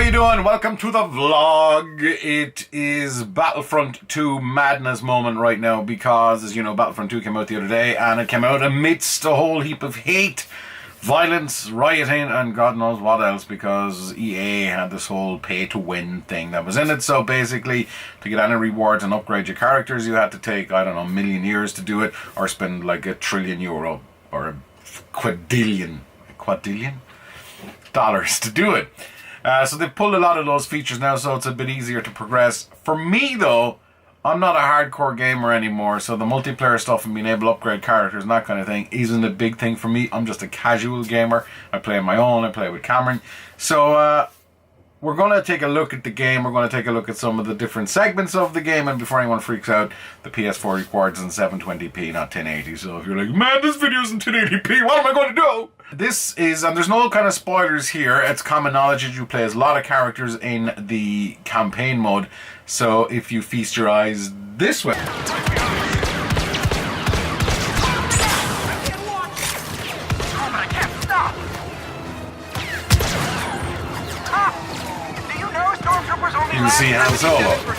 you doing? Welcome to the vlog. It is Battlefront 2 madness moment right now because, as you know, Battlefront 2 came out the other day and it came out amidst a whole heap of hate, violence, rioting and God knows what else because EA had this whole pay-to-win thing that was in it. So basically, to get any rewards and upgrade your characters, you had to take, I don't know, a million years to do it or spend like €1 trillion or a quadrillion dollars to do it. So they've pulled a lot of those features now, so it's a bit easier to progress. For me though, I'm not a hardcore gamer anymore, so the multiplayer stuff and being able to upgrade characters and that kind of thing isn't a big thing for me. I'm just a casual gamer. I play on my own, I play with Cameron. So we're going to take a look at the game. We're going to take a look at some of the different segments of the game. And before anyone freaks out, the PS4 records in 720p, not 1080. So if you're like, man, this video's in 1080p, what am I going to do? This is, and there's no kind of spoilers here. It's common knowledge that you play as a lot of characters in the campaign mode. So if you feast your eyes this way. You can see Han Solo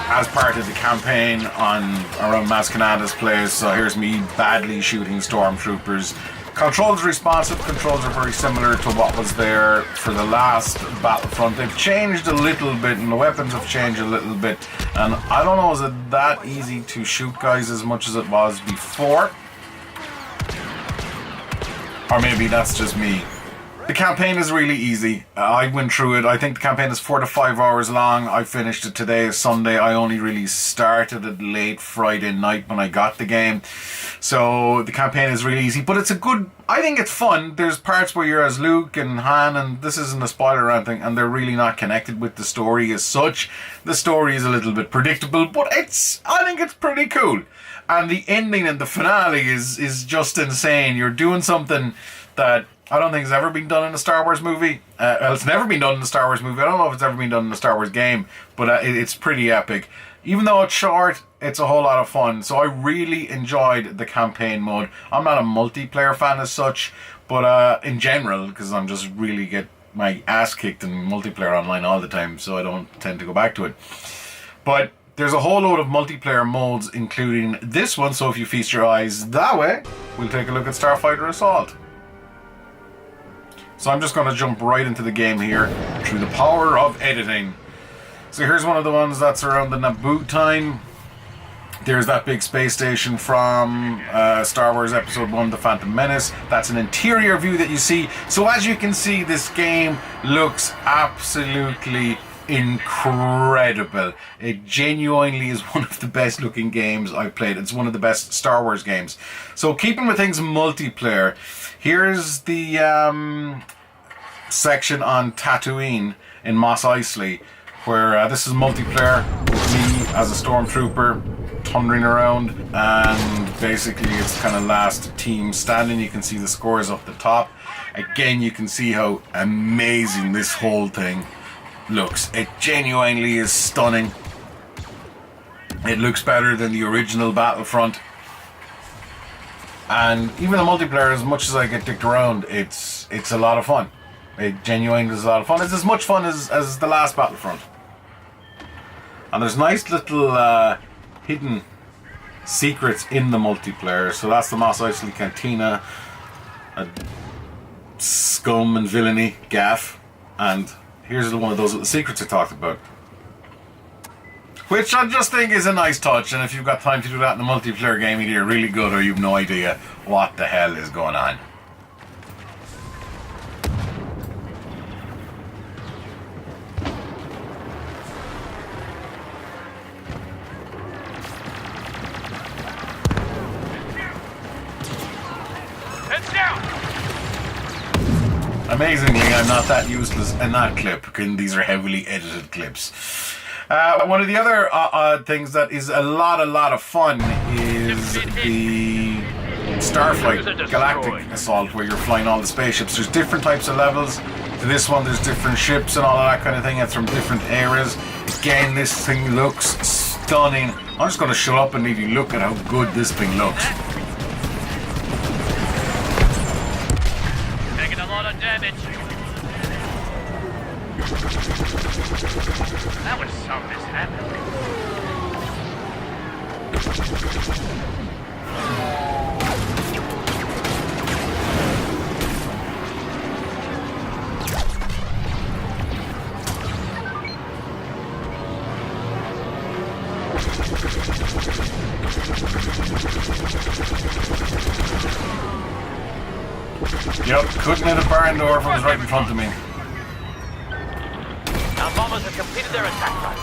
as part of the campaign around Mascanada's place. So here's me badly shooting stormtroopers. Controls responsive. Controls are very similar to what was there for the last Battlefront. They've changed a little bit and the weapons have changed a little bit. And I don't know, is it that easy to shoot guys as much as it was before? Or maybe that's just me. The campaign is really easy. I went through it. I think the campaign is 4 to 5 hours long. I finished it today, Sunday. I only really started it late Friday night when I got the game. So the campaign is really easy, but it's a good, I think it's fun. There's parts where you're as Luke and Han, and this isn't a spoiler or anything, and they're really not connected with the story as such. The story is a little bit predictable, but I think it's pretty cool. And the ending and the finale is just insane. You're doing something that I don't think it's ever been done in a Star Wars movie. Well, it's never been done in a Star Wars movie. I don't know if it's ever been done in a Star Wars game, but it's pretty epic. Even though it's short, it's a whole lot of fun. So I really enjoyed the campaign mode. I'm not a multiplayer fan as such, but in general, because I'm just really get my ass kicked in multiplayer online all the time, so I don't tend to go back to it. But there's a whole load of multiplayer modes, including this one. So if you feast your eyes that way, we'll take a look at Starfighter Assault. So I'm just going to jump right into the game here through the power of editing. So here's one of the ones that's around the Naboo time. There's that big space station from Star Wars Episode 1, The Phantom Menace. That's an interior view that you see. So as you can see, this game looks absolutely incredible. It genuinely is one of the best looking games I've played. It's one of the best Star Wars games. So keeping with things multiplayer, here's the section on Tatooine in Mos Eisley, where this is multiplayer with me as a stormtrooper thundering around, and basically it's kind of last team standing. You can see the scores up the top. Again, you can see how amazing this whole thing looks. It genuinely is stunning. It looks better than the original Battlefront. And even the multiplayer, as much as I get dicked around, it's a lot of fun. It genuinely is a lot of fun. It's as much fun as the last Battlefront. And there's nice little hidden secrets in the multiplayer. So that's the Mos Eisley Cantina, scum and villainy, gaff, and here's one of those little secrets I talked about, which I just think is a nice touch. And if you've got time to do that in a multiplayer game, either you're really good or you've no idea what the hell is going on. Heads down! Amazingly, I'm not that useless in that clip, and these are heavily edited clips. One of the other things that is a lot of fun is the Starflight Galactic Assault, where you're flying all the spaceships. There's different types of levels. To this one, there's different ships and all of that kind of thing. It's from different eras. Again, this thing looks stunning. I'm just going to shut up and leave you look at how good this thing looks. Taking a lot of damage. That was some mishap. Yep, couldn't hit a barn door if it was right in front of me. Our bombers have completed their attack run.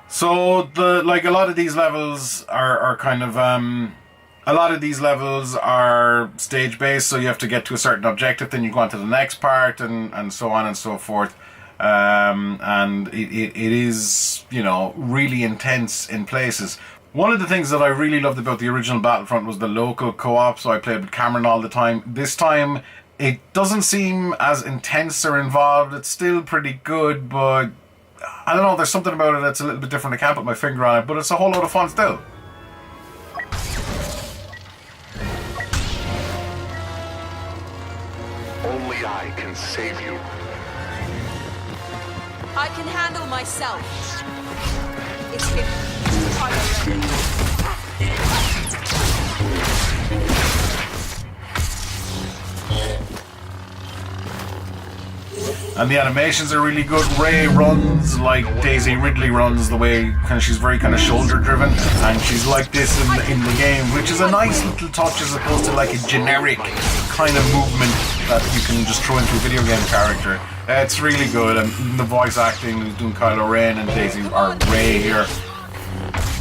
So a lot of these levels are kind of a lot of these levels are stage based, so you have to get to a certain objective, then you go on to the next part, and so on and so forth. And it is, you know, really intense in places. One of the things that I really loved about the original Battlefront was the local co-op, so I played with Cameron all the time. This time, it doesn't seem as intense or involved. It's still pretty good, but I don't know, there's something about it that's a little bit different. I can't put my finger on it, but it's a whole lot of fun still. Only I can save you. I can handle myself. It's him. I'm ready. And the animations are really good. Ray runs like Daisy Ridley runs, the way she's very kind of shoulder driven, and she's like this in the game, which is a nice little touch as opposed to like a generic kind of movement that you can just throw into a video game character. It's really good, and even the voice acting who's doing Kylo Ren and Daisy or Ray here,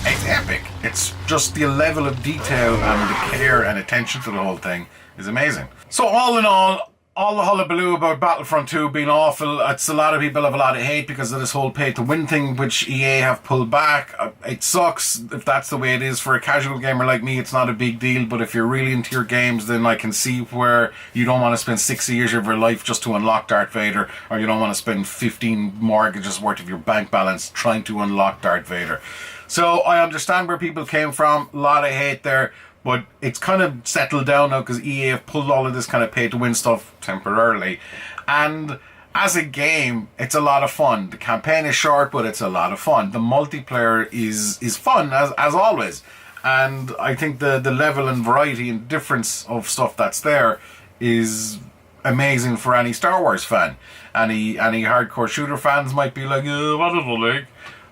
it's epic. It's just the level of detail and the care and attention to the whole thing is amazing. So all in all the hullabaloo about Battlefront 2 being awful, it's a lot of people have a lot of hate because of this whole pay-to-win thing, which EA have pulled back. It sucks if that's the way it is. For a casual gamer like me, it's not a big deal, but if you're really into your games, then I can see where you don't want to spend 60 years of your life just to unlock Darth Vader, or you don't want to spend 15 mortgages worth of your bank balance trying to unlock Darth Vader. So I understand where people came from, a lot of hate there. But it's kind of settled down now because EA have pulled all of this kind of pay-to-win stuff temporarily. And as a game, it's a lot of fun. The campaign is short, but it's a lot of fun. The multiplayer is fun, as always. And I think the level and variety and difference of stuff that's there is amazing for any Star Wars fan. Any hardcore shooter fans might be like, what is it like?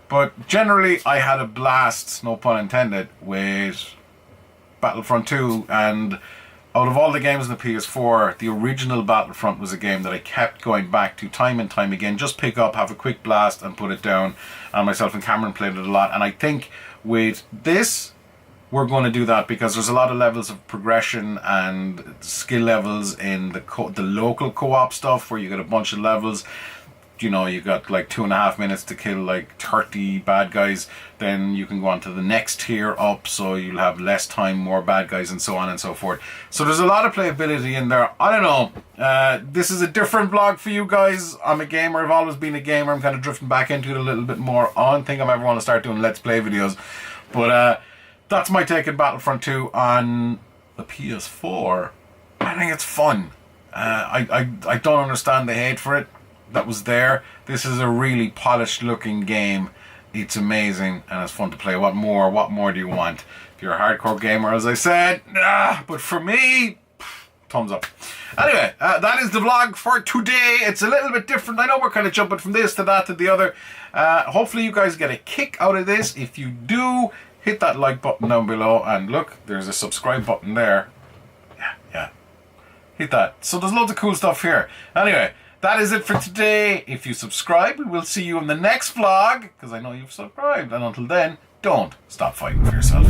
But generally, I had a blast, no pun intended, with Battlefront 2, and out of all the games on the PS4, the original Battlefront was a game that I kept going back to time and time again. Just pick up, have a quick blast and put it down. And myself and Cameron played it a lot, and I think with this we're going to do that because there's a lot of levels of progression and skill levels in the local co-op stuff where you get a bunch of levels. You know, you got like 2.5 minutes to kill like 30 bad guys, then you can go on to the next tier up, so you'll have less time, more bad guys, and so on and so forth. So there's a lot of playability in there. I don't know, this is a different vlog for you guys. I'm a gamer, I've always been a gamer. I'm kind of drifting back into it a little bit more. I don't think I'm ever want to start doing Let's Play videos, but that's my take on Battlefront 2 on the PS4. I think it's fun. I don't understand the hate for it that was there. This is a really polished looking game. It's amazing and it's fun to play. What more do you want? If you're a hardcore gamer, as I said, but for me, thumbs up. Anyway, that is the vlog for today. It's a little bit different. I know we're kind of jumping from this to that to the other. Hopefully you guys get a kick out of this. If you do, hit that like button down below, and look, there's a subscribe button there. Yeah, hit that. So there's loads of cool stuff here. Anyway, that is it for today. If you subscribe, we'll see you in the next vlog, because I know you've subscribed. And until then, don't stop fighting for yourself.